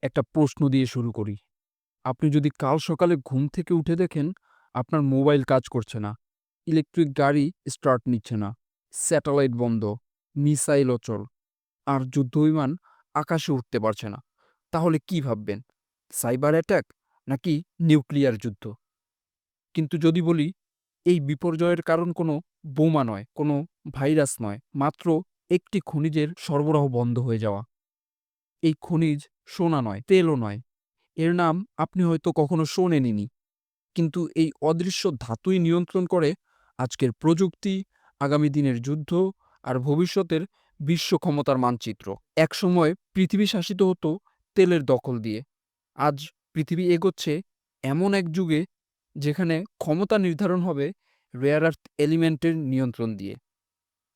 একটা প্রশ্ন দিয়ে শুরু করি। আপনি যদি কাল সকালে ঘুম থেকে উঠে দেখেন আপনার মোবাইল কাজ করছে না, ইলেকট্রিক গাড়ি স্টার্ট নিচ্ছে না, স্যাটেলাইট বন্ধ, মিসাইল অচল, আর যুদ্ধবিমান আকাশে উঠতে পারছে না, তাহলে কি ভাববেন? সাইবার অ্যাটাক নাকি নিউক্লিয়ার যুদ্ধ? কিন্তু যদি বলি এই বিপর্যয়ের কারণ কোনো বোমা নয়, কোনো ভাইরাস নয়, মাত্র একটি খনিজের সরবরাহ বন্ধ হয়ে যাওয়া। এই খনিজ সোনা নয়, তেলও নয়। এর নাম আপনি হয়তো কখনো শোনেনইনি। কিন্তু এই অদৃশ্য ধাতুই নিয়ন্ত্রণ করে আজকের প্রযুক্তি, আগামী দিনের যুদ্ধ আর ভবিষ্যতের বিশ্ব ক্ষমতার মানচিত্র। একসময় পৃথিবী শাসিত হতো তেলের দখল দিয়ে। আজ পৃথিবী এগোচ্ছে এমন এক যুগে যেখানে ক্ষমতা নির্ধারণ হবে রেয়ার আর্থ এলিমেন্টের নিয়ন্ত্রণ দিয়ে।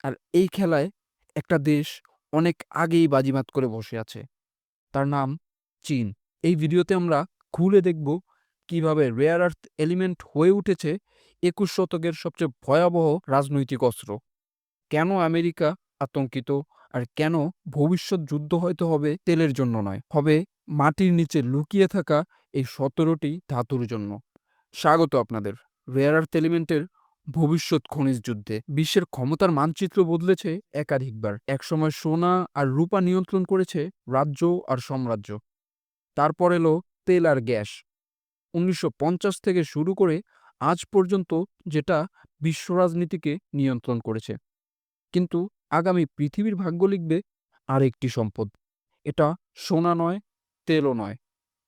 আর এই খেলায় একটা দেশ অনেক আগেই বাজিমাত করে বসে আছে। তার নাম চীন। এই ভিডিওতে আমরা খুলে দেখব কিভাবে রেয়ার আর্থ এলিমেন্ট হয়ে উঠেছে ২১ শতকের সবচেয়ে ভয়াবহ রাজনৈতিক অস্ত্র। কেন আমেরিকা আতঙ্কিত, আর কেন ভবিষ্যৎ যুদ্ধ হয়তো হবে তেলের জন্য নয়, হবে মাটির নিচে লুকিয়ে থাকা এই ১৭টি ধাতুর জন্য। স্বাগত আপনাদের রেয়ার আর্থ এলিমেন্টের ভবিষ্যৎ খনিজ যুদ্ধে। বিশ্বের ক্ষমতার মানচিত্র বদলেছে একাধিকবার। একসময় সোনা আর রূপা নিয়ন্ত্রণ করেছে রাজ্য আর সাম্রাজ্য। তারপর এলো তেল আর গ্যাস। ১৯৫০ থেকে শুরু করে আজ পর্যন্ত, যেটা বিশ্ব রাজনীতিকে নিয়ন্ত্রণ করেছে। কিন্তু আগামী পৃথিবীর ভাগ্য লিখবে আরেকটি সম্পদ। এটা সোনা নয়, তেলও নয়,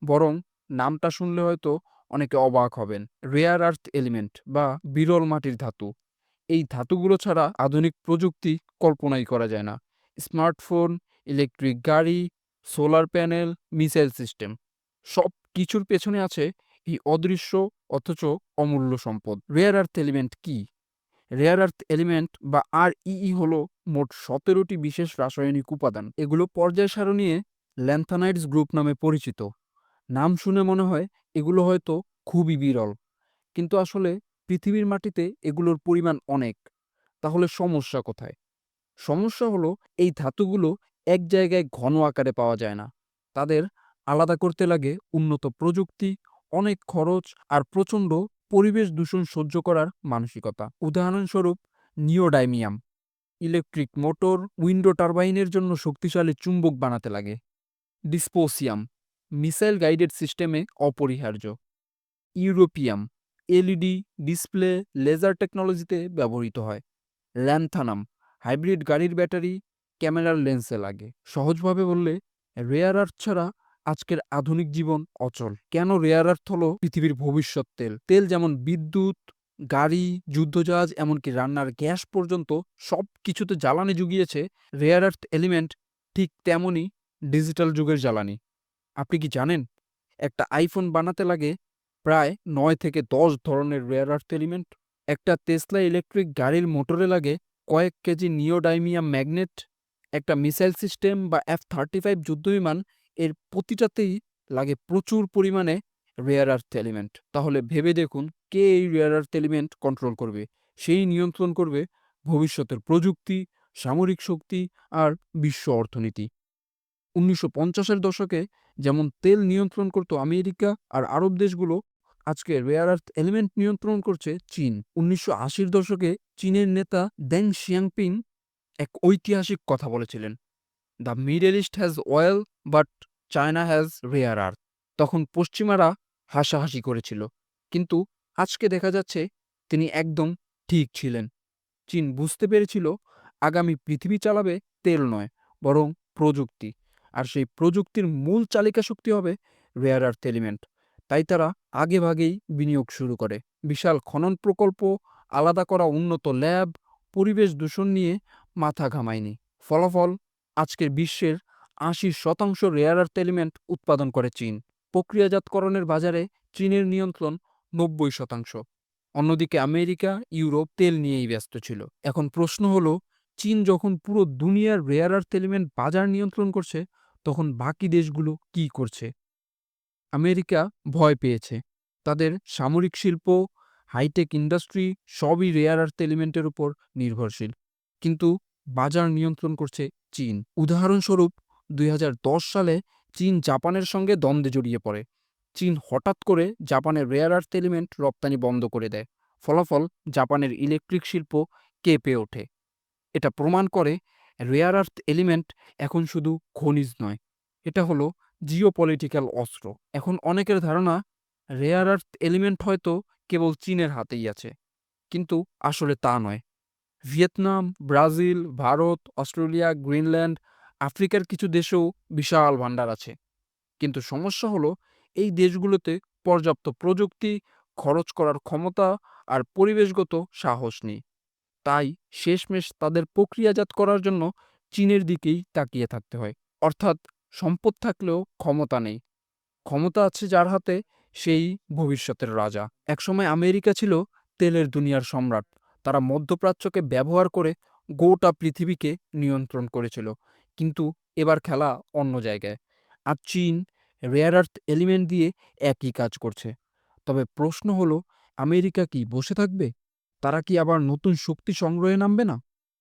বরং নামটা শুনলে হয়তো অনেকে অবাক হবেন। রেয়ার আর্থ এলিমেন্ট বা বিরল মাটির ধাতু। এই ধাতুগুলো ছাড়া আধুনিক প্রযুক্তি কল্পনাই করা যায় না। স্মার্টফোন, ইলেকট্রিক গাড়ি, সোলার প্যানেল, মিসাইল সিস্টেম, সব কিছুর পেছনে আছে এই অদৃশ্য অথচ অমূল্য সম্পদ। রেয়ার আর্থ এলিমেন্ট কি? রেয়ার আর্থ এলিমেন্ট বা REE হলো মোট ১৭টি বিশেষ রাসায়নিক উপাদান। এগুলো পর্যায় সারণীয়ে ল্যান্থানাইডস গ্রুপ নামে পরিচিত। নাম শুনে মনে হয় এগুলো হয়তো খুবই বিরল, কিন্তু আসলে পৃথিবীর মাটিতে এগুলোর পরিমাণ অনেক। তাহলে সমস্যা কোথায়? সমস্যা হলো এই ধাতুগুলো এক জায়গায় ঘন আকারে পাওয়া যায় না। তাদের আলাদা করতে লাগে উন্নত প্রযুক্তি, অনেক খরচ আর প্রচণ্ড পরিবেশ দূষণ সহ্য করার মানসিকতা। উদাহরণস্বরূপ নিওডাইমিয়াম ইলেকট্রিক মোটর, উইন্ডো টারবাইনের জন্য শক্তিশালী চুম্বক বানাতে লাগে। ডিসপোসিয়াম মিসাইল গাইডেড সিস্টেমে অপরিহার্য। ইউরোপিয়াম LED ডিসপ্লে, লেজার টেকনোলজিতে ব্যবহৃত হয়। ল্যান্থানাম হাইব্রিড গাড়ির ব্যাটারি, ক্যামেরার লেন্সে লাগে। সহজভাবে বললে রেয়ার আর্থ ছাড়া আজকের আধুনিক জীবন অচল। কেন রেয়ার আর্থ হলো পৃথিবীর ভবিষ্যৎ তেল? তেল যেমন বিদ্যুৎ, গাড়ি, যুদ্ধজাহাজ, এমনকি রান্নার গ্যাস পর্যন্ত সব কিছুতে জ্বালানি জুগিয়েছে রেয়ার আর্থ এলিমেন্ট, ঠিক তেমনই ডিজিটাল যুগের জ্বালানি। আপনি কি জানেন একটা আইফোন বানাতে লাগে প্রায় ৯ থেকে ১০ ধরনের রেয়ার আর্থ এলিমেন্ট? একটা টেসলা ইলেকট্রিক গাড়ির মোটরে লাগে কয়েক কেজি নিওডাইমিয়াম ম্যাগনেট। একটা মিসাইল সিস্টেম বা F-35 যুদ্ধবিমান, এর প্রতিটাতেই লাগে প্রচুর পরিমাণে রেয়ার আর্থ এলিমেন্ট। তাহলে ভেবে দেখুন, কে এই রেয়ার আর্থ এলিমেন্ট কন্ট্রোল করবে? সেই নিয়ন্ত্রণ করবে ভবিষ্যতের প্রযুক্তি, সামরিক শক্তি আর বিশ্ব অর্থনীতি। ১৯৫০-এর দশকে যেমন তেল নিয়ন্ত্রণ করত আমেরিকা আর আরব দেশগুলো, আজকে রেয়ার আর্থ এলিমেন্ট নিয়ন্ত্রণ করছে চীন। ১৯৮০-র দশকে চীনের নেতা দেং শিয়াওপিং এক ঐতিহাসিক কথা বলেছিলেন, the middle east has oil but China has rare earth. তখন পশ্চিমারা হাসাহাসি করেছিল, কিন্তু আজকে দেখা যাচ্ছে তিনি একদম ঠিক ছিলেন। চীন বুঝতে পেরেছিল আগামী পৃথিবী চালাবে তেল নয়, বরং প্রযুক্তি। আর সেই প্রযুক্তির মূল চালিকা শক্তি হবে রেয়ার আর্থ এলিমেন্ট। তাই তারা আগেভাগেই বিনিয়োগ শুরু করে। বিশাল খনন প্রকল্প, আলাদা করা উন্নত ল্যাব, পরিবেশ দূষণ নিয়ে মাথা ঘামায়নি। ফলাফল, আজকের বিশ্বের ৮০% রেয়ার আর্থ এলিমেন্ট উৎপাদন করে চীন। প্রক্রিয়াজাতকরণের বাজারে চীনের নিয়ন্ত্রণ ৯০%। অন্যদিকে আমেরিকা, ইউরোপ তেল নিয়েই ব্যস্ত ছিল। এখন প্রশ্ন হলো, চীন যখন পুরো দুনিয়ার রেয়ার আর্থ এলিমেন্ট বাজার নিয়ন্ত্রণ করছে, তখন বাকি দেশগুলো কি করছে? আমেরিকা ভয় পেয়েছে। তাদের সামরিক শিল্প, হাইটেক ইন্ডাস্ট্রি সবই রেয়ার আর্থ এলিমেন্টের উপর নির্ভরশীল। কিন্তু বাজার নিয়ন্ত্রণ করছে চীন। উদাহরণস্বরূপ ২০১০ সালে চীন জাপানের সঙ্গে দ্বন্দ্বে জড়িয়ে পড়ে। চীন হঠাৎ করে জাপানের রেয়ার আর্থ এলিমেন্ট রপ্তানি বন্ধ করে দেয়। ফলাফল, জাপানের ইলেকট্রিক শিল্প কেঁপে ওঠে। এটা প্রমাণ করে রেয়ার আর্থ এলিমেন্ট এখন শুধু খনিজ নয়, এটা হলো জিওপলিটিক্যাল অস্ত্র। এখন অনেকের ধারণা রেয়ার আর্থ এলিমেন্ট হয়তো কেবল চীনের হাতেই আছে, কিন্তু আসলে তা নয়। Vietnam, Brazil, Bharat, Australia, Greenland, আফ্রিকার কিছু দেশেও বিশাল ভাণ্ডার আছে। কিন্তু সমস্যা হলো এই দেশগুলোতে পর্যাপ্ত প্রযুক্তি, খরচ করার ক্ষমতা আর পরিবেশগত সাহস নেই। তাই শেষমেশ তাদের প্রক্রিয়াজাত করার জন্য চীনের দিকেই তাকিয়ে থাকতে হয়। অর্থাৎ সম্পদ থাকলেও ক্ষমতা নেই। ক্ষমতা আছে যার হাতে, সেই ভবিষ্যতের রাজা। একসময় আমেরিকা ছিল তেলের দুনিয়ার সম্রাট। তারা মধ্যপ্রাচ্যকে ব্যবহার করে গোটা পৃথিবীকে নিয়ন্ত্রণ করেছিল। কিন্তু এবার খেলা অন্য জায়গায়। আর চীন রেয়ার আর্থ এলিমেন্ট দিয়ে একই কাজ করছে। তবে প্রশ্ন হলো, আমেরিকা কি বসে থাকবে? তারা কি আবার নতুন শক্তি সংগ্রহে নামবে না?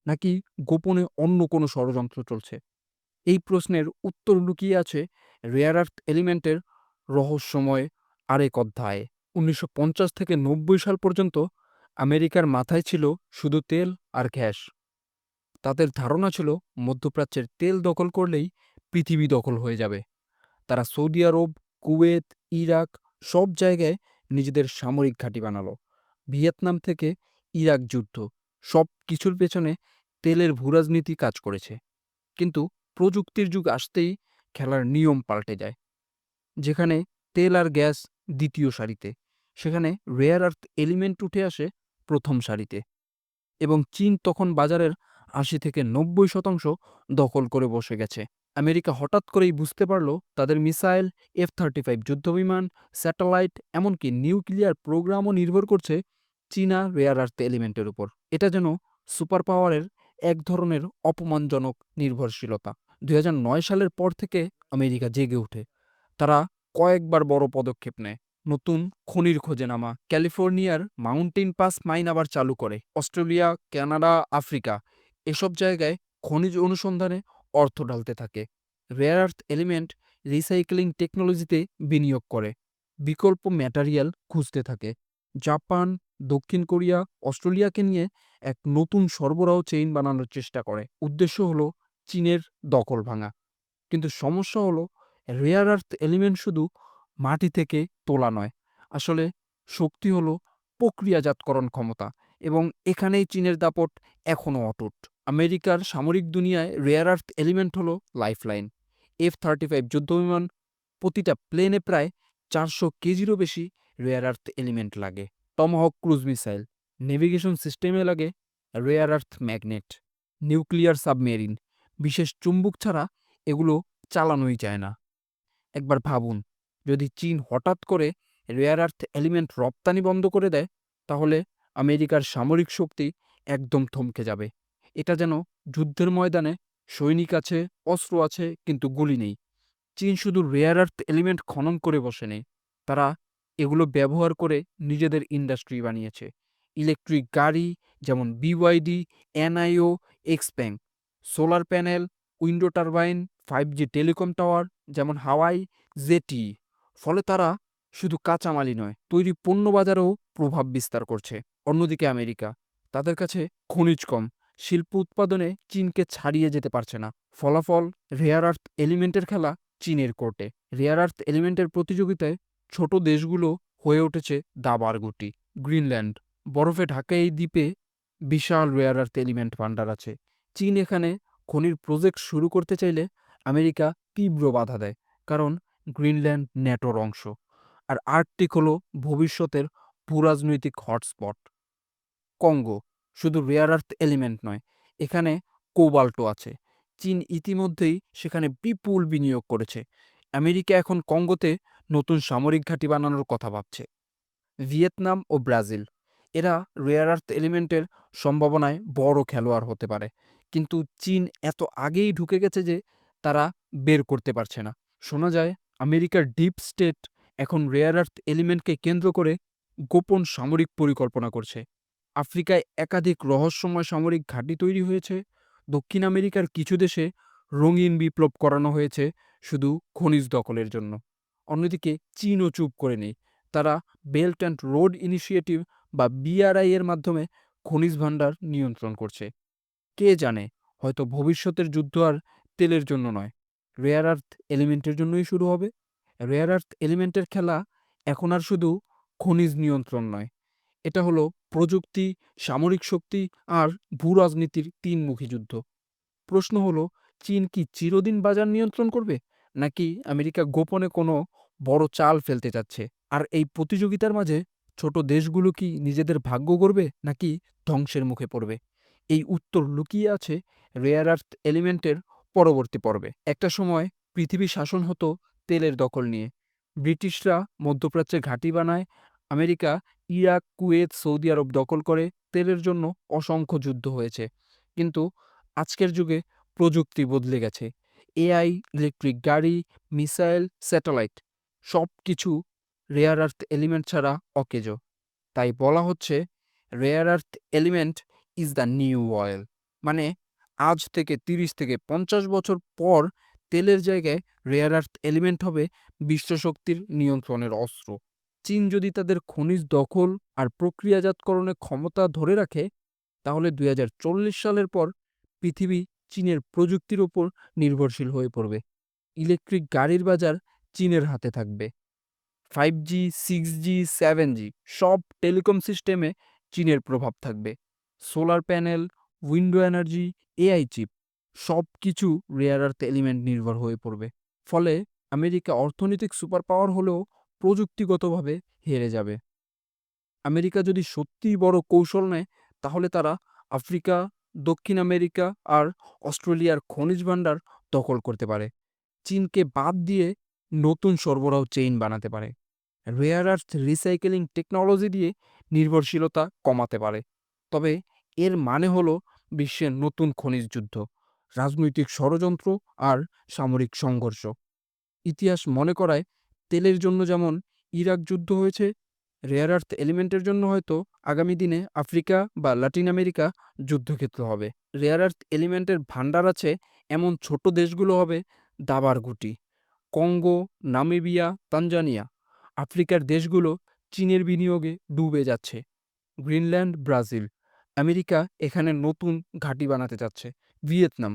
নাকি গোপনে অন্য কোনো ষড়যন্ত্র চলছে? এই প্রশ্নের উত্তর লুকিয়ে আছে রেয়ার আর্থ এলিমেন্টের রহস্যময় আরেক অধ্যায়ে। ১৯৫০ থেকে ৯০ সাল পর্যন্ত আমেরিকার মাথায় ছিল শুধু তেল আর গ্যাস। তাদের ধারণা ছিল মধ্যপ্রাচ্যের তেল দখল করলেই পৃথিবী দখল হয়ে যাবে। তারা সৌদি আরব, কুয়েত, ইরাক সব জায়গায় নিজেদের সামরিক ঘাঁটি বানালো। ভিয়েতনাম থেকে ইরাক যুদ্ধ, সব কিছুর পেছনে তেলের ভূরাজনীতি কাজ করেছে। কিন্তু প্রযুক্তির যুগ আসতেই খেলার নিয়ম পাল্টে যায়। যেখানে তেল আর গ্যাস দ্বিতীয় সারিতে, সেখানে রেয়ার আর্থ এলিমেন্ট উঠে আসে প্রথম সারিতে। এবং চীন তখন বাজারের ৮০ থেকে ৯০% দখল করে বসে গেছে। আমেরিকা হঠাৎ করেই বুঝতে পারল তাদের মিসাইল, F-35 যুদ্ধবিমান, স্যাটেলাইট, এমনকি নিউক্লিয়ার প্রোগ্রামও নির্ভর করছে চীনা রেয়ার আর্থ এলিমেন্টের উপর। এটা যেন সুপার পাওয়ারের এক ধরনের অপমানজনক নির্ভরশীলতা। ২০০৯ সালের পর থেকে আমেরিকা জেগে ওঠে। তারা কয়েকবার বড় পদক্ষেপ নেয়। নতুন খনির খোঁজে নামা, ক্যালিফোর্নিয়ার মাউন্টেন পাস মাইন আবার চালু করে। অস্ট্রেলিয়া, কানাডা, আফ্রিকা এসব জায়গায় খনিজ অনুসন্ধানে অর্থ ঢালতে থাকে। রেয়ার আর্থ এলিমেন্ট রিসাইক্লিং টেকনোলজিতে বিনিয়োগ করে। বিকল্প ম্যাটেরিয়াল খুঁজতে থাকে। জাপান, দক্ষিণ কোরিয়া, অস্ট্রেলিয়াকে নিয়ে এক নতুন সরবরাহ চেইন বানানোর চেষ্টা করে। উদ্দেশ্য হলো চীনের দখল ভাঙা। কিন্তু সমস্যা হলো রেয়ার আর্থ এলিমেন্ট শুধু মাটি থেকে তোলা নয়, আসলে শক্তি হলো প্রক্রিয়াজাতকরণ ক্ষমতা। এবং এখানেই চীনের দাপট এখনও অটুট। আমেরিকার সামরিক দুনিয়ায় রেয়ার আর্থ এলিমেন্ট হলো লাইফলাইন। F-35 যুদ্ধবিমান, প্রতিটা প্লেনে প্রায় ৪০০ কেজিরও বেশি রেয়ার আর্থ এলিমেন্ট লাগে। টমাহক ক্রুজ মিসাইল, নেভিগেশন সিস্টেমে লাগে rare earth magnet. Nuclear submarine, বিশেষ চুম্বক ছাড়া এগুলো চালানোই যায় না। একবার ভাবুন, যদি চীন হঠাৎ করে রেয়ার আর্থ এলিমেন্ট রপ্তানি বন্ধ করে দেয়, তাহলে আমেরিকার সামরিক শক্তি একদম থমকে যাবে। এটা যেন যুদ্ধের ময়দানে সৈনিক আছে, অস্ত্র আছে, কিন্তু গুলি নেই। চীন শুধু রেয়ার আর্থ এলিমেন্ট খনন করে বসে নেই, তারা এগুলো ব্যবহার করে নিজেদের ইন্ডাস্ট্রি বানিয়েছে। ইলেকট্রিক গাড়ি যেমন BYD, NIO, Xpeng, solar panel, wind turbine, 5G telecom tower যেমন হাওয়াই জেটি। ফলে তারা শুধু কাঁচামালই নয়, তৈরি পণ্য বাজারেও প্রভাব বিস্তার করছে। অন্যদিকে আমেরিকা, তাদের কাছে খনিজ কম, শিল্প উৎপাদনে চীনকে ছাড়িয়ে যেতে পারছে না। ফলাফল, রেয়ার আর্থ এলিমেন্টের খেলা চীনের কোর্টে। রেয়ার আর্থ এলিমেন্টের প্রতিযোগিতায় ছোট দেশগুলো হয়ে উঠেছে দাবার গুটি। গ্রিনল্যান্ড, বরফে ঢাকা এই দ্বীপে বিশাল রেয়ার আর্থ এলিমেন্ট ভান্ডার আছে। চীন এখানে খনির প্রজেক্ট শুরু করতে চাইলে আমেরিকা তীব্র বাধা দেয়, কারণ গ্রিনল্যান্ড ন্যাটোর অংশ। আর আর্কটিক হলো ভবিষ্যতের ভূরাজনৈতিক হটস্পট। কঙ্গো শুধু রেয়ার আর্থ এলিমেন্ট নয়, এখানে কোবাল্টও আছে। চীন ইতিমধ্যেই সেখানে বিপুল বিনিয়োগ করেছে। আমেরিকা এখন কঙ্গোতে নতুন সামরিক ঘাঁটি বানানোর কথা ভাবছে। ভিয়েতনাম ও ব্রাজিল, এরা রেয়ার আর্থ এলিমেন্টের সম্ভাবনায় বড় খেলোয়াড় হতে পারে। কিন্তু চীন এত আগেই ঢুকে গেছে যে তারা বের করতে পারছে না। শোনা যায় আমেরিকার ডিপ স্টেট এখন রেয়ার আর্থ এলিমেন্টকে কেন্দ্র করে গোপন সামরিক পরিকল্পনা করছে। আফ্রিকায় একাধিক রহস্যময় সামরিক ঘাঁটি তৈরি হয়েছে। দক্ষিণ আমেরিকার কিছু দেশে রঙিন বিপ্লব করানো হয়েছে শুধু খনিজ দখলের জন্য। অন্যদিকে চীনও চুপ করে নেই। তারা বেল্ট অ্যান্ড রোড ইনিশিয়েটিভ বা BRI এর মাধ্যমে খনিজ ভাণ্ডার নিয়ন্ত্রণ করছে। কে জানে, হয়তো ভবিষ্যতের যুদ্ধ আর তেলের জন্য নয়, রেয়ার আর্থ এলিমেন্টের জন্যই শুরু হবে। রেয়ার আর্থ এলিমেন্টের খেলা এখন আর শুধু খনিজ নিয়ন্ত্রণ নয়, এটা হলো প্রযুক্তি, সামরিক শক্তি আর ভূরাজনীতির তিনমুখী যুদ্ধ। প্রশ্ন হলো, চীন কি চিরদিন বাজার নিয়ন্ত্রণ করবে, নাকি আমেরিকা গোপনে কোনো বড় চাল ফেলতে চাচ্ছে? আর এই প্রতিযোগিতার মাঝে ছোট দেশগুলো কি নিজেদের ভাগ্য গড়বে, নাকি ধ্বংসের মুখে পড়বে? এই উত্তর লুকিয়ে আছে রেয়ার আর্থ এলিমেন্টের পরবর্তী পর্বে। একটা সময় পৃথিবী শাসন হতো তেলের দখল নিয়ে। ব্রিটিশরা মধ্যপ্রাচ্যে ঘাঁটি বানায়, আমেরিকা ইরাক, কুয়েত, সৌদি আরব দখল করে। তেলের জন্য অসংখ্য যুদ্ধ হয়েছে। কিন্তু আজকের যুগে প্রযুক্তি বদলে গেছে। AI, ইলেকট্রিক গাড়ি, মিসাইল, স্যাটেলাইট সব কিছু রেয়ার আর্থ এলিমেন্ট ছাড়া অকেজো। তাই বলা হচ্ছে rare earth element is the new oil. মানে আজ থেকে 30 থেকে 50 বছর পর তেলের জায়গায় রেয়ার আর্থ এলিমেন্ট হবে বিশ্বশক্তির নিয়ন্ত্রণের অস্ত্র। চীন যদি তাদের খনিজ দখল আর প্রক্রিয়াজাতকরণের ক্ষমতা ধরে রাখে, তাহলে 2040 সালের পর পৃথিবী চীনের প্রযুক্তির ওপর নির্ভরশীল হয়ে পড়বে। ইলেকট্রিক গাড়ির বাজার চীনের হাতে থাকবে। 5G, 6G, 7G সব টেলিকম সিস্টেমে চীনের প্রভাব থাকবে। Solar panel, window energy, AI chip সব কিছু রেয়ার আর্থ এলিমেন্ট নির্ভর হয়ে পড়বে। ফলে আমেরিকা অর্থনৈতিক সুপার পাওয়ার হলেও প্রযুক্তিগতভাবে হেরে যাবে। আমেরিকা যদি সত্যিই বড় কৌশল নেয়, তাহলে তারা আফ্রিকা, দক্ষিণ আমেরিকা আর অস্ট্রেলিয়ার খনিজ ভাণ্ডার দখল করতে পারে। চীনকে বাদ দিয়ে নতুন সরবরাহ চেইন বানাতে পারে। রেয়ার আর্থ রিসাইকেলিং টেকনোলজি দিয়ে নির্ভরশীলতা কমাতে পারে। তবে এর মানে হলো বিশ্বের নতুন খনিজ যুদ্ধ, রাজনৈতিক ষড়যন্ত্র আর সামরিক সংঘর্ষ। ইতিহাস মনে করায় তেলের জন্য যেমন ইরাক যুদ্ধ হয়েছে, রেয়ার আর্থ এলিমেন্টের জন্য হয়তো আগামী দিনে আফ্রিকা বা লাতিন আমেরিকা যুদ্ধক্ষেত্র হবে। রেয়ার আর্থ এলিমেন্টের ভাণ্ডার আছে এমন ছোট দেশগুলো হবে দাবার গুটি। Congo, Namibia, Tanzania. আফ্রিকার দেশগুলো চীনের বিনিয়োগে ডুবে যাচ্ছে। Greenland, Brazil. আমেরিকা এখানে নতুন ঘাঁটি বানাতে চাচ্ছে। ভিয়েতনাম।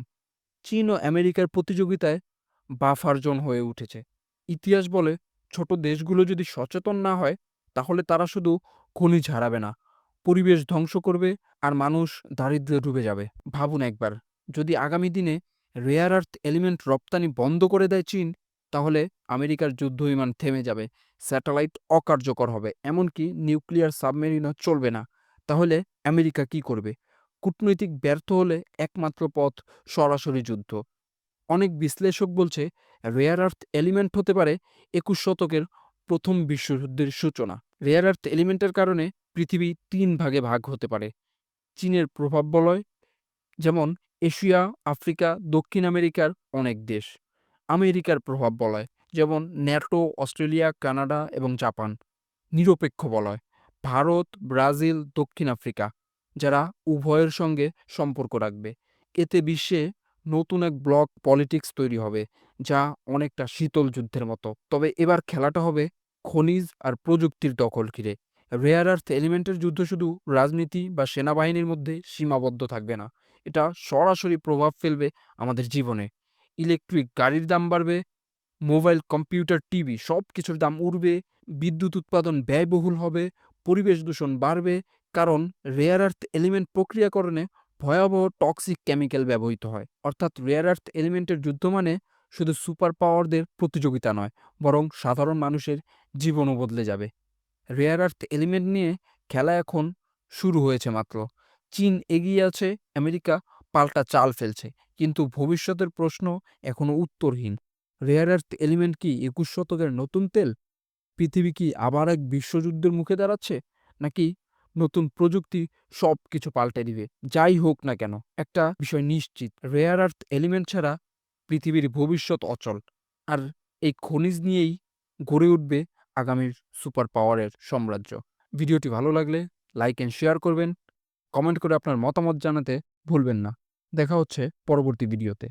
চীন ও আমেরিকার প্রতিযোগিতায় বাফার জোন হয়ে উঠেছে। ইতিহাস বলে, ছোট দেশগুলো যদি সচেতন না হয়, তাহলে তারা শুধু খনিজ হারাবে না, পরিবেশ ধ্বংস করবে আর মানুষ দারিদ্র্যে ডুবে যাবে। ভাবুন একবার, যদি আগামী দিনে রেয়ার আর্থ এলিমেন্ট রপ্তানি বন্ধ করে দেয় চীন, তাহলে আমেরিকার যুদ্ধ বিমান থেমে যাবে, স্যাটেলাইট অকার্যকর হবে, এমনকি নিউক্লিয়ার সাবমেরিনও চলবে না। তাহলে আমেরিকা কি করবে? কূটনৈতিক ব্যর্থ হলে একমাত্র পথ সরাসরি যুদ্ধ। অনেক বিশ্লেষক বলছে রেয়ার আর্থ এলিমেন্ট হতে পারে 21 শতকের প্রথম বিশ্বযুদ্ধের সূচনা। রেয়ার আর্থ এলিমেন্টের কারণে পৃথিবী 3 ভাগে ভাগ হতে পারে। চীনের প্রভাব বলয়, যেমন এশিয়া, আফ্রিকা, দক্ষিণ আমেরিকার অনেক দেশ। আমেরিকার প্রভাব বলয়, যেমন ন্যাটো, অস্ট্রেলিয়া, কানাডা এবং জাপান। নিরপেক্ষ বলয়, ভারত, ব্রাজিল, দক্ষিণ আফ্রিকা, যারা উভয়ের সঙ্গে সম্পর্ক রাখবে। এতে বিশ্বে নতুন এক ব্লক পলিটিক্স তৈরি হবে, যা অনেকটা শীতল যুদ্ধের মতো। তবে এবার খেলাটা হবে খনিজ আর প্রযুক্তির দখল ঘিরে। রেয়ার আর্থ এলিমেন্টের যুদ্ধ শুধু রাজনীতি বা সেনাবাহিনীর মধ্যে সীমাবদ্ধ থাকবে না, এটা সরাসরি প্রভাব ফেলবে আমাদের জীবনে। ইলেকট্রিক গাড়ির দাম বাড়বে, মোবাইল, কম্পিউটার, টিভি সব কিছুর দাম উঠবে, বিদ্যুৎ উৎপাদন ব্যয়বহুল হবে, পরিবেশ দূষণ বাড়বে, কারণ রেয়ার আর্থ এলিমেন্ট প্রক্রিয়াকরণে ভয়াবহ টক্সিক কেমিক্যাল ব্যবহৃত হয়। অর্থাৎ রেয়ার আর্থ এলিমেন্টের যুদ্ধ মানে শুধু সুপার পাওয়ারদের প্রতিযোগিতা নয়, বরং সাধারণ মানুষের জীবনও বদলে যাবে। রেয়ার আর্থ এলিমেন্ট নিয়ে খেলা এখন শুরু হয়েছে মাত্র। চীন এগিয়ে আছে, আমেরিকা পাল্টা চাল ফেলছে, কিন্তু ভবিষ্যতের প্রশ্ন এখনো উত্তরহীন। রেয়ার আর্থ এলিমেন্ট কি 21 শতকের নতুন তেল? পৃথিবী কি আবার এক বিশ্বযুদ্ধের মুখে দাঁড়াচ্ছে, নাকি নতুন প্রযুক্তি সব কিছু পাল্টে দিবে? যাই হোক না কেন, একটা বিষয় নিশ্চিত, রেয়ার আর্থ এলিমেন্ট ছাড়া পৃথিবীর ভবিষ্যৎ অচল। আর এই খনিজ নিয়েই গড়ে উঠবে আগামীর সুপার পাওয়ারের সাম্রাজ্য। ভিডিওটি ভালো লাগলে লাইক এন্ড শেয়ার করবেন, কমেন্ট করে আপনার মতামত জানাতে ভুলবেন না। দেখা হচ্ছে পরবর্তী ভিডিওতে।